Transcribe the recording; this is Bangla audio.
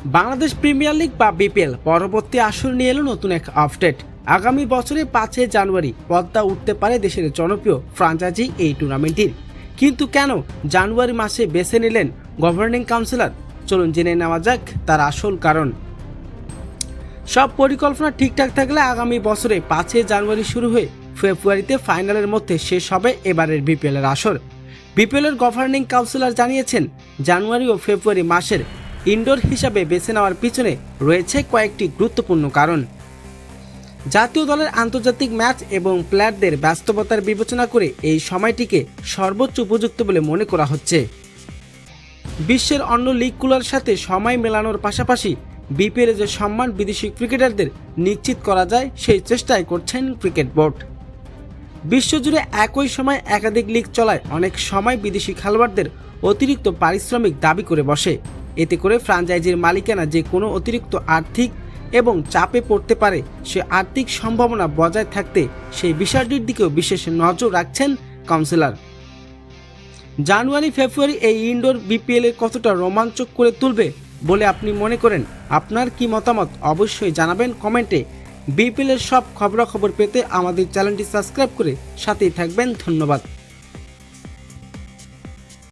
বাংলাদেশ প্রিমিয়ার লিগ বা বিপিএল পরবর্তী আসর নিয়ে এলো নতুন এক আপডেট। আগামী বছরে 5 জানুয়ারি পদ্মা উঠতে পারে দেশের জনপ্রিয় ফ্রাঞ্চাইজি এই টুর্নামেন্টটির। কিন্তু কেন জানুয়ারি মাসে বেছে নিলেন গভর্নিং কাউন্সিলর? চলুন জেনে নেওয়া যাক তার আসল কারণ। সব পরিকল্পনা ঠিকঠাক থাকলে আগামী বছরে 5 জানুয়ারি শুরু হয়ে ফেব্রুয়ারিতে ফাইনালের মধ্যে শেষ হবে এবারের বিপিএলের আসর। বিপিএলের গভর্নিং কাউন্সিলর জানিয়েছেন, জানুয়ারি ও ফেব্রুয়ারি মাসের ইনডোর হিসাবে বেছে নেওয়ার পিছনে রয়েছে কয়েকটি গুরুত্বপূর্ণ কারণ। জাতীয় দলের আন্তর্জাতিক ম্যাচ এবং প্লেয়ারদের ব্যস্ততার বিবেচনা করে এই সময়টিকে সর্বোচ্চ উপযুক্ত বলে মনে করা হচ্ছে। বিশ্বের অন্য লিগগুলোর সাথে সময় মেলানোর পাশাপাশি বিপিএলে যে সম্মান বিদেশি ক্রিকেটারদের নিশ্চিত করা যায় সেই চেষ্টাই করছেন ক্রিকেট বোর্ড। বিশ্বজুড়ে একই সময় একাধিক লিগ চলায় অনেক সময় বিদেশি খেলোয়াড়দের অতিরিক্ত পারিশ্রমিক দাবি করে বসে। এতে করে ফ্র্যাঞ্চাইজির মালিকানা যে কোনো অতিরিক্ত আর্থিক এবং চাপে পড়তে পারে, সে আর্থিক সম্ভাবনা বজায় থাকতে সেই বিষয়টির দিকেও বিশেষ নজর রাখছেন কাউন্সিলর। জানুয়ারি ফেব্রুয়ারি এই ইনডোর বিপিএলের কতটা রোমাঞ্চক করে তুলবে বলে আপনি মনে করেন? আপনার কি মতামত অবশ্যই জানাবেন কমেন্টে। বিপিএলের সব খবরাখবর পেতে আমাদের চ্যানেলটি সাবস্ক্রাইব করে সাথেই থাকবেন। ধন্যবাদ।